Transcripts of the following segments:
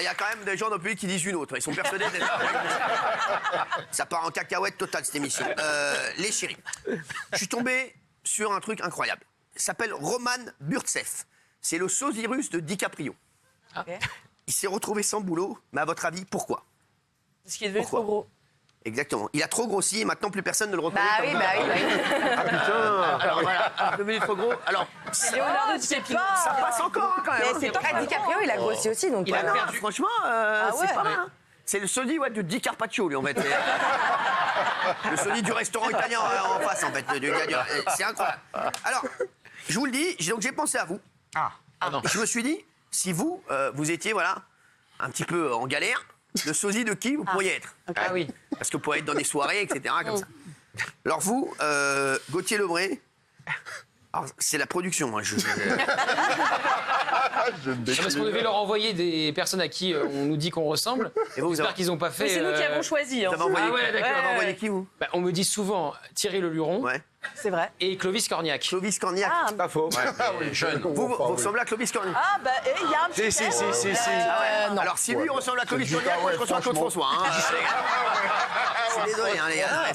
Il y a quand même des gens dans le pays qui disent une autre. Ils sont persuadés d'être... Ça part en cacahuète totale, cette émission. Les chéris. Je suis tombé sur un truc incroyable. Il s'appelle Roman Burtsev. C'est le sosie russe de DiCaprio. Okay. Il s'est retrouvé sans boulot, mais à votre avis, pourquoi? Parce qu'il est devenu trop gros. Exactement. Il a trop grossi et maintenant plus personne ne le reconnaît. Bah oui. Ah putain. Alors voilà, devenu trop gros. Alors, c'est Leonardo DiCaprio. Ça passe encore quand même. Mais c'est pas DiCaprio, il a grossi aussi, donc. Il a perdu. Franchement, c'est pas mal. C'est le sosie de Di Carpaccio, lui, en fait. Le sosie du restaurant italien en face, en fait. C'est incroyable. Alors, je vous le dis, donc j'ai pensé à vous. Je me suis dit, si vous, vous étiez, voilà, un petit peu en galère, le sosie de qui vous pourriez être? Ah oui. Parce que vous pourriez être dans des soirées, etc., comme ça. Alors vous, Gauthier Lebray, c'est la production. Hein, parce qu'on devait leur envoyer des personnes à qui on nous dit qu'on ressemble. Et vous, j'espère qu'ils n'ont pas fait... Mais c'est nous qui avons choisi. Vous avez envoyé, vous avez envoyé qui, vous? On me dit souvent Thierry Leluron. Ouais. C'est vrai. Et Clovis Cornillac. Clovis Cornillac. C'est pas faux. Jeune. Vous ressemblez à Clovis Cornillac. Ah, bah, il y a un petit... Si. Non. Alors, si lui ressemble à Clovis Cornillac, moi je ressemble à Claude François. Hein. Je suis désolé, hein, les gars.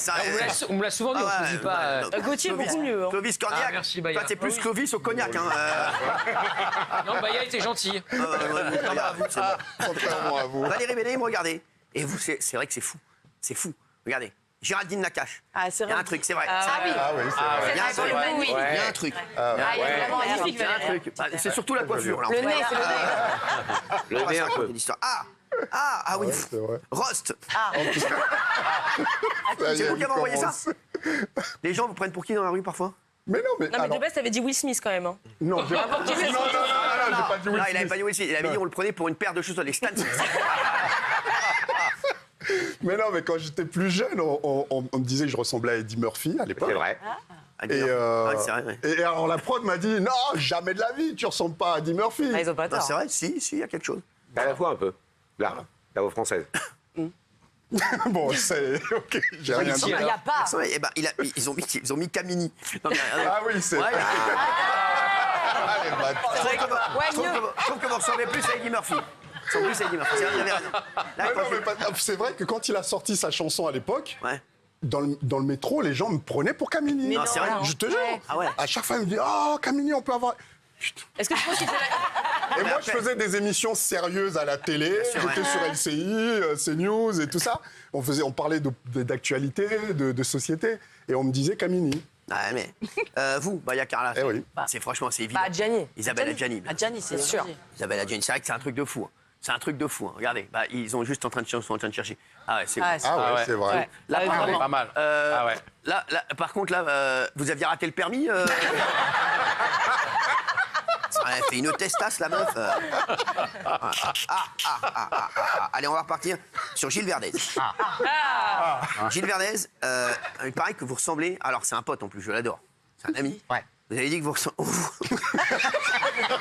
On me l'a souvent dit, on ne dit pas... Gauthier, beaucoup mieux. Hein. Clovis Cornillac. Merci, Baya. Toi, c'est plus Clovis au cognac. Hein. Non, Baya était gentil. Contrairement à vous. Valérie Bénet, me regardez. Et vous, c'est vrai que c'est fou. C'est fou. Regardez. Géraldine Nakache. Ah, c'est Il y a vrai. un truc, c'est vrai. Ah oui. Ah oui, c'est vrai. Il y a un truc. Oui. Il y a un truc. Il est vraiment Magnifique, Il y a un truc. C'est surtout la coiffure. Là, en Le fait. nez, c'est le nez. Le nez un peu. Ah oui. c'est vrai. Rost. Ça y C'est est, vous qui il avez envoyé ça? commence. Les gens vous prennent pour qui dans la rue parfois? Mais non, mais. Non, mais alors- de base, t'avais dit Will Smith quand même. Hein. Non, j'ai pas dit Will Smith. Non, j'ai pas dit Will Non, il avait Smith. pas dit Will Smith. Il avait dit on le prenait pour une paire de chaussures, les Stan Smith. Mais non, mais quand j'étais plus jeune, on me disait que je ressemblais à Eddie Murphy à l'époque. C'est vrai. Et, c'est vrai. Ouais. et alors la prod m'a dit non, jamais de la vie, tu ressembles pas à Eddie Murphy. Ah, ils ont pas Non, tort. c'est vrai, si, il y a quelque chose. À la fois un peu. Là, la voix française. Bon, c'est ok, j'ai rien dit. Il n'y a pas. Eh ben, ils ont mis Camini. Non, mais, Ah oui, c'est. Ouais, Ah, les bâtards. je trouve mieux. que vous ressemblez plus à Eddie Murphy. Vous ressemblez plus à Eddie Murphy. C'est vrai, vous avez raison. Là, Mais quand non, mais c'est vrai que quand il a sorti sa chanson à l'époque, Ouais. dans le métro, les gens me prenaient pour Camini. Non, c'est vrai. Je te jure. Ah ouais. À chaque fois, ils me disent oh, Camini, on peut avoir. Putain. Est-ce que tu penses qu'il fait Et moi, après- je faisais des émissions sérieuses à la télé. sûr, J'étais sur LCI, CNews et tout ça. On parlait d'actualité, de société. Et on me disait Camini. Ah, mais vous, Baya Carla, Eh oui. c'est franchement, c'est évident. Bah, Gianni. Isabelle Adjani. Gianni, c'est sûr. Isabelle Adjani, c'est vrai que c'est un truc de fou. Hein. C'est un truc de fou. Hein. Regardez, bah, ils sont juste en train de chercher. Ah ouais, c'est Ah, bon. c'est- Ah ouais, c'est vrai. Ouais. Là, par contre, Pas mal. là, par contre, vous aviez raté le permis Elle fait une testasse, la meuf. Allez, on va repartir sur Gilles Verdez. Gilles Verdez, il paraît que vous ressemblez... Alors, c'est un pote en plus, je l'adore. C'est un ami. Ouais. Vous avez dit que vous ressemblez...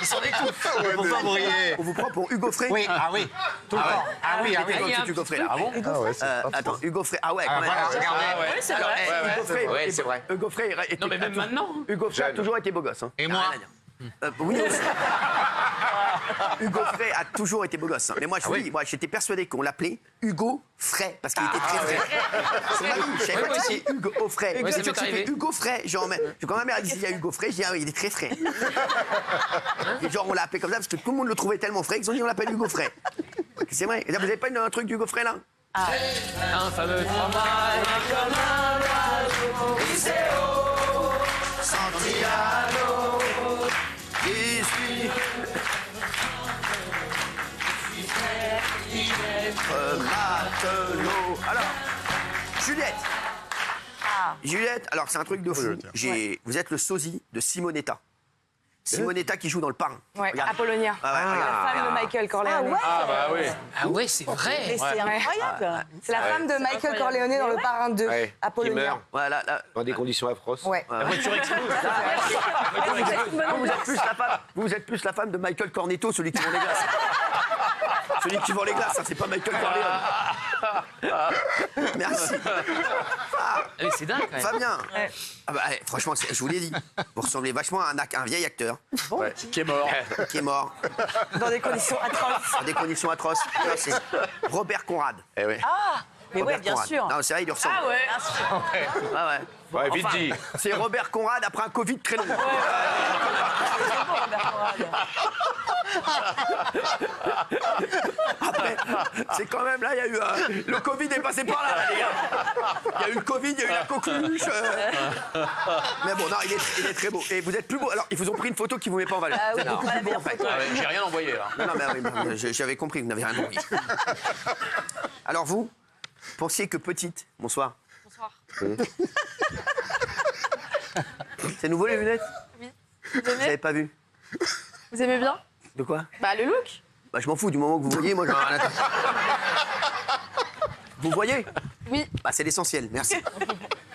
Ils sont des coups. Ouais, Faut pas briller. On vous prend pour Hugo Frey. Oui, ah oui. Tout le temps. Ah oui, ah oui. Mettez votre Hugo Frey, là. Ah bon? Ah ouais, c'est pas Attends, Hugo Frey. Ah ouais, Ah quand même. voilà, regardez. Oui, c'est Alors, vrai. Hugo Frey, Ouais, c'est vrai. Hugo Frey était- Non, mais même maintenant. Hugo Frey a Jeune. toujours été beau gosse. Hein. Et Y a moi rien à dire. Oui, aussi. Hugo Frey a toujours été beau gosse. Hein. Mais moi, je vous dis, moi, j'étais persuadé qu'on l'appelait Hugo Frey parce qu'il était très frais. C'est ma vie. Je savais pas que c'était Hugo Frey. Oui, ça Je sais m'est que c'était arrivé. Hugo Frey. Genre, quand ma mère disait il y a Hugo Frey, je dis ah oui, il est très frais. Et genre, on l'a appelé comme ça parce que tout le monde le trouvait tellement frais qu'ils ont dit on l'appelle Hugo Frey. C'est vrai. Et là, vous n'avez pas un truc d'Hugo Frey là? Un fameux travail. Santiago, ici. Matelot. Alors, Juliette. Juliette, alors c'est un truc de fou. Vous êtes le sosie de Simonetta. Simonetta qui joue dans Le Parrain. Ouais, Regarde. Apollonia. Ah ouais, regarde. La femme de Michael Corleone. Ah bah oui. Ah ouais, c'est vrai. Mais c'est incroyable. C'est la femme de Michael Corleone dans Le Parrain 2. Ouais. Qui Apollonia. meurt Voilà, là. dans des conditions atroces. Ouais. Vous êtes plus la femme de Michael Cornetto, celui qui vend des glaces. Celui qui vend les glaces, ça, c'est pas Michael Corleone. Merci. Mais c'est dingue quand même. Fabien. Ah bah, franchement, je vous l'ai dit. Vous ressemblez vachement à un vieil acteur Ouais, qui est mort. qui est mort Dans des conditions atroces. dans des conditions atroces. Non, c'est Robert Conrad. Eh oui. Mais ouais, Robert bien Conrad. sûr. Non, c'est vrai, il lui ressemble. Ah ouais. Ah ouais. Ouais, vite dit. C'est Robert Conrad après un Covid très long. Après, c'est quand même là, il y a eu le Covid est passé par là, les gars. Il y a eu le Covid, il y a eu la coqueluche. Mais bon, non, il est très beau. Et vous êtes plus beau. Alors, ils vous ont pris une photo qui vous met pas en valeur. Ah oui, Vous êtes beaucoup la plus beau, meilleure en fait. photo. J'ai rien envoyé là. Non, mais oui, j'avais compris, vous n'avez rien compris. Alors vous, pensiez que petite... Bonsoir. Bonsoir. C'est nouveau les lunettes? Oui. Vous n'avez pas vu? Vous aimez bien? De quoi? Bah, le look. Bah, je m'en fous, du moment que vous voyez, moi j'en ai rien à faire. Vous voyez? Oui. Bah, c'est l'essentiel, merci.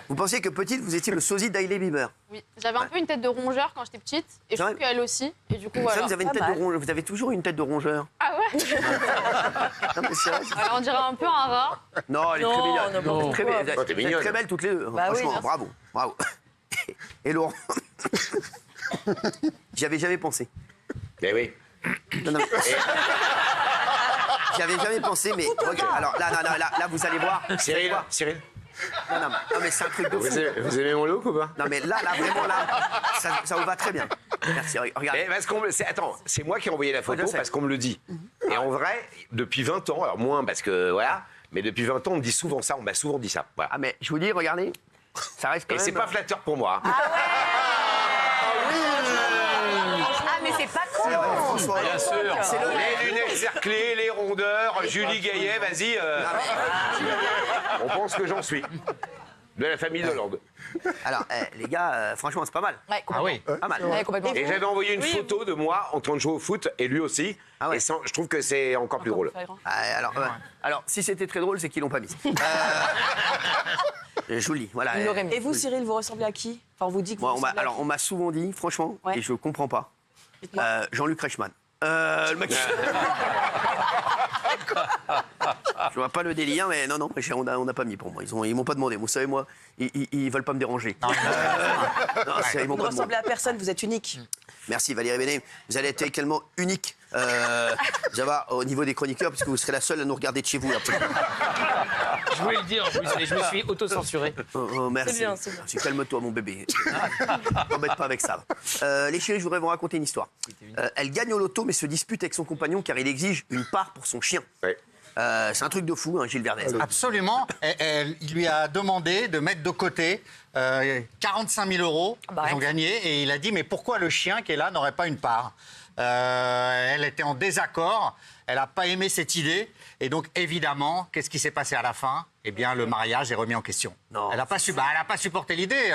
Vous pensiez que petite, vous étiez le sosie d'Hailey Bieber. Oui. J'avais un peu une tête de rongeur quand j'étais petite. Et je C'est trouve vrai qu'elle aussi. Et du coup, Ça, voilà. vous avez une pas tête de mal. rongeur. Vous avez toujours une tête de rongeur. Ah ouais? Non, mais c'est vrai. On dirait un peu un rat. Non, elle est très Non, mignonne. non, Vous êtes très, pourquoi belle. Oh, t'es Vous êtes mignonne. très belles toutes les deux. Bah oui, Franchement, merci. bravo, bravo. Et Laurent? J'y avais jamais pensé. Eh oui. Non, non, mais- J'y avais jamais pensé, mais regarde, alors là, vous allez voir. Vous allez Cyril, voir. Cyril, Non, mais c'est un truc de fou. vous aimez mon look ou pas? Non, mais là, vraiment, là, ça vous va très bien. Merci, regarde. Eh, parce attends, c'est moi qui ai envoyé la photo Ouais, je sais. parce qu'on me le dit. Et en vrai, depuis 20 ans, alors moins parce que voilà, mais depuis 20 ans, on me dit souvent ça, on m'a souvent dit ça. Voilà. Ah, mais je vous dis, regardez, ça reste quand Et même... c'est pas flatteur pour moi. Ah, mais c'est pas con. C'est vrai, François. Bien sûr. C'est le- Les lunettes cerclées, les rondeurs, Julie Gaillet, vas-y. On pense que j'en suis. De la famille Hollande. Alors, les gars, franchement, c'est pas mal. Ouais, Ah oui. Pas mal. Ouais, complètement. Et j'avais envoyé une photo de moi en train de jouer au foot, et lui aussi. Ah ouais. Et je trouve que c'est encore plus drôle. Ah, alors, si c'était très drôle, c'est qu'ils l'ont pas mis. Je vous le dis, voilà. Il l'aurait mis. Et vous, Cyril, vous ressemblez à qui? Enfin, on vous dit que vous Moi, ressemblez à qui? on m'a souvent dit, franchement, Ouais. et je comprends pas, Jean-Luc Reichmann. Le mec... Je vois pas le délire, mais non, on n'a pas mis pour moi. Ils m'ont pas demandé. Vous savez, moi, ils veulent pas me déranger. Non, ils Vous m'ont ne pas demandé. ressemblez à personne, vous êtes unique. Merci Valérie Bénet. Vous allez être également unique. Ça va au niveau des chroniqueurs, parce que vous serez la seule à nous regarder de chez vous. Après. Je voulais le dire en plus, et je me suis auto-censuré. Oh, merci. C'est bien, c'est bien. Calme-toi, mon bébé. T'embête pas avec ça. Les chéris, je voudrais vous raconter une histoire. Elle gagne au loto, mais se dispute avec son compagnon car il exige une part pour son chien. Ouais. C'est un truc de fou, hein, Gilles Verdez. Absolument. Il lui a demandé de mettre de côté 45 000 euros qu'ils ont gagné et il a dit mais pourquoi le chien qui est là n'aurait pas une part? Elle était en désaccord, elle n'a pas aimé cette idée et donc évidemment, qu'est-ce qui s'est passé à la fin? Eh bien, le mariage est remis en question. Non. Elle n'a pas, pas supporté l'idée.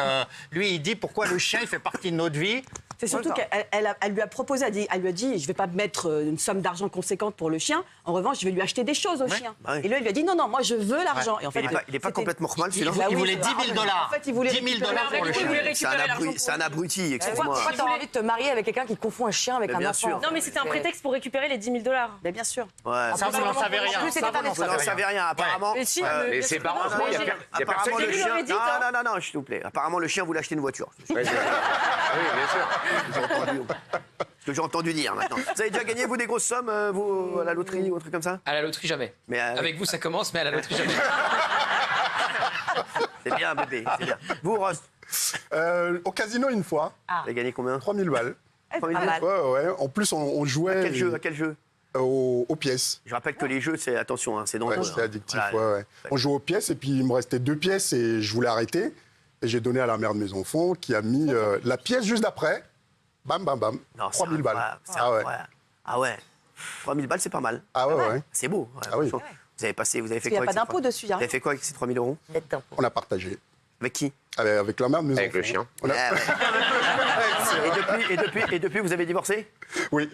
Lui, il dit pourquoi le chien, il fait partie de notre vie. C'est surtout qu'elle lui a proposé, elle lui a dit, je vais pas mettre une somme d'argent conséquente pour le chien. En revanche, je vais lui acheter des choses au chien. bah oui. Et lui, elle lui a dit, non, moi, je veux l'argent. Et en fait, Il est pas c'était- complètement normal, celui-là. Bah Il oui, voulait 10 000 dollars. En fait, il voulait 10 000 récupérer dollars pour le l'argent. chien. Il voulait récupérer l'argent C'est un abruti, excusez-moi. Pourquoi t'as envie de te marier avec quelqu'un qui confond un chien avec Mais un bien enfant? sûr. Non, mais c'était un prétexte pour récupérer les 10 000 $. Mais bien sûr. Ouais. Ça, vous n'en savez rien. En plus, c'était Ça, pas vous n'en des- Vous n'en savez savez rien. rien, apparemment. Mais si, Et c'est pas Non, franchement, il y a apparemment, personne le qui... chien. dit, toi. Non, s'il vous plaît. Apparemment, le chien voulait acheter une voiture. Ouais, oui, bien sûr. Ce que j'ai entendu dire maintenant. Vous avez déjà gagné, vous, des grosses sommes, vous, à la loterie ou un truc comme ça? À la loterie, jamais. Mais, Avec vous, ça commence, mais à la loterie, jamais. C'est bien, bébé, c'est bien. Vous, Rost, Au casino, une fois, vous avez gagné combien? 3 000 balles. 3 000 mal. balles. Ouais. En plus, on jouait À quel jeu? aux pièces. Je rappelle que les jeux, c'est attention, hein, c'est Ouais, dangereux. c'est hein. addictif. Voilà. Ouais. On jouait aux pièces et puis il me restait 2 pièces et je voulais arrêter. Et j'ai donné à la mère de mes enfants qui a mis la pièce juste d'après. Bam, bam, bam. Non, c'est 3 000 balles. incroyable, c'est Ah ouais. incroyable. Ah ouais. 3 000 balles, c'est pas mal. Ah ouais. C'est beau. ouais, Ah oui. franchement. Vous avez fait Il quoi n'y a avec pas ces d'impôt 3 dessus, il y a Vous avez rien. fait quoi avec ces 3 000 euros? On a partagé. Avec qui? Avec la mère de mes Avec enfants. le chien. On a- Ouais, ouais. Et depuis, vous avez divorcé? Oui.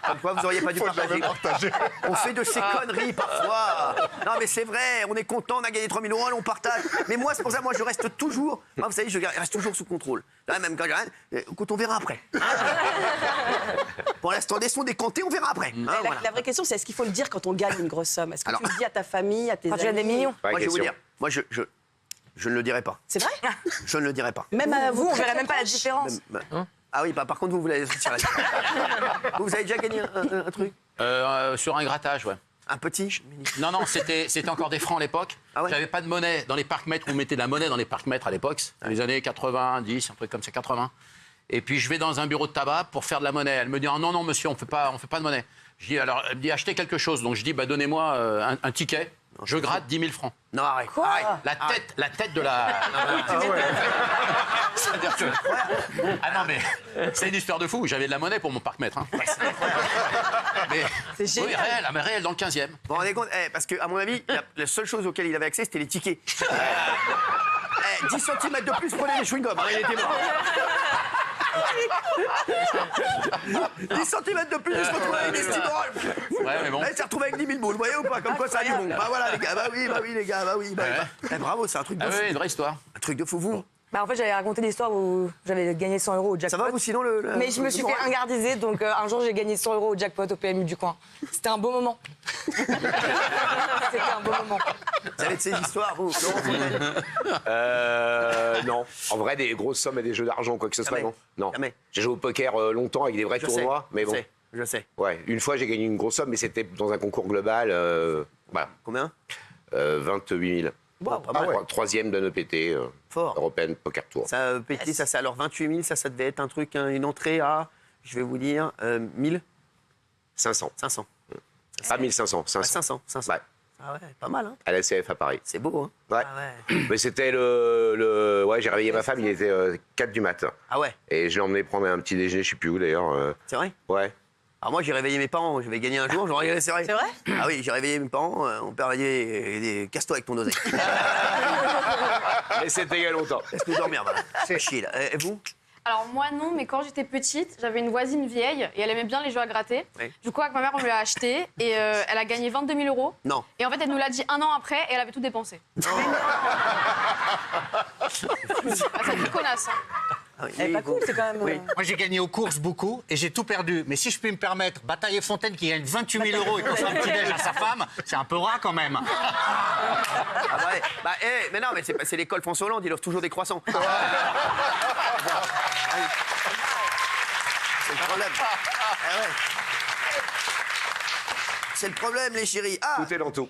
Comme quoi, vous auriez pas dû partager. On fait de ces conneries parfois. Non, mais c'est vrai, on est content, on a gagné 3 000 euros, allez, on partage. Mais moi, c'est pour ça, moi, je reste toujours, moi, vous savez, je reste toujours sous contrôle. Là, même quand on verra après. Pour l'instant, des sons décantés, on verra après. Hein, voilà. La vraie question, c'est est-ce qu'il faut le dire quand on gagne une grosse somme? Est-ce que Alors, tu le dis à ta famille, à tes Quand amis? tu as des millions. Moi, je vais vous question. dire, moi, je ne le dirai pas. C'est vrai? Je ne le dirai pas. Même à Vous, on verrait même pas la différence. Ah oui, bah, par contre, vous l'avez sortir vous avez déjà gagné un truc? Sur un grattage, ouais. Un petit? Non, c'était encore des francs à l'époque. Ah ouais. J'avais pas de monnaie dans les parcs-mètres. On mettait de la monnaie dans les parcs-mètres à l'époque, dans les années 90, un truc comme ça, 80. Et puis je vais dans un bureau de tabac pour faire de la monnaie. Elle me dit oh, non, monsieur, on fait pas de monnaie. Je dis alors, elle me dit achetez quelque chose. Donc je dis bah donnez-moi un ticket. Je gratte 10 000 francs. Non, arrête. Quoi? Arrête. La tête de la. C'est-à-dire que. Ah non, mais c'est une histoire de fou. J'avais de la monnaie pour mon parc-mètre. Hein. Mais, C'est génial. oui, réel, dans le 15e. Vous vous rendez compte parce qu'à mon avis, la seule chose auquel il avait accès, c'était les tickets. 10 cm de plus, prenez les chewing-gums. Il était mort. 10 cm de plus, je se retrouve avec des stimules. Ouais, mais bon. Là, il s'est retrouvé avec 10 000 boules, vous voyez ou pas? Comme quoi ça a du bon. Bah voilà, les gars, bah oui, les gars, bah oui. Bravo, c'est un truc de Ah fou. oui, une vraie histoire. Un truc de fou, vous. Bah, en fait, j'avais raconté l'histoire où j'avais gagné 100 euros au jackpot. Ça va, vous, sinon, Mais je me suis fait ingardiser, donc un jour j'ai gagné 100 euros au jackpot au PMU du coin. C'était un beau moment. C'était un beau moment. Vous avez de ces histoires, vous, Laurent Fontaine? Non. En vrai, des grosses sommes et des jeux d'argent, quoi que ce soit, Jamais. non. Non. Jamais. J'ai joué au poker longtemps avec des vrais tournois, mais bon. Je sais. Ouais, une fois j'ai gagné une grosse somme, mais c'était dans un concours global. Voilà. Combien? 28 000. Wow, pas mal. Troisième de EPT, Fort. Européenne Poker Tour. Ça, petit, ça, c'est alors 28 000, ça devait être un truc, une entrée à, je vais vous dire, 1000, 500. 500. Pas 1500, 500. 500, 500. Ouais. Ah ouais, pas mal, hein. À la CF à Paris. C'est beau, hein. Ouais. Ah ouais. Mais c'était Ouais, j'ai réveillé ma femme, il était 4 du matin. Ah ouais, Et je l'ai emmené prendre un petit déjeuner, je sais plus où d'ailleurs. c'est vrai. Ouais. Alors moi, j'ai réveillé mes parents, j'avais gagné un jour, j'aurais regardé, c'est vrai. C'est vrai? Ah oui, j'ai réveillé mes parents, mon père a dit, casse-toi avec ton oseille. Mais c'était il y a longtemps. Laisse-nous dormir, voilà. C'est chier, là. Et vous? Alors moi non, mais quand j'étais petite, j'avais une voisine vieille et elle aimait bien les jeux à gratter. Oui. Du coup, avec ma mère, on lui a acheté et elle a gagné 22 000 euros. Non. Et en fait, elle nous l'a dit un an après et elle avait tout dépensé. Ah, c'est une connasse. Hein. Ah oui, Elle est oui, pas vous- cool, c'est quand même. Oui. Moi, j'ai gagné aux courses beaucoup et j'ai tout perdu. Mais si je puis me permettre, Bataille Fontaine qui gagne 28 000 euros et qui fait un petit déj à sa femme, c'est un peu rare quand même. Ah bah ouais. Bah, mais non, mais c'est l'école François Hollande, ils offrent toujours des croissants. C'est le problème. Ah ouais. C'est le problème, les chéris. Ah, Tout est dans tout.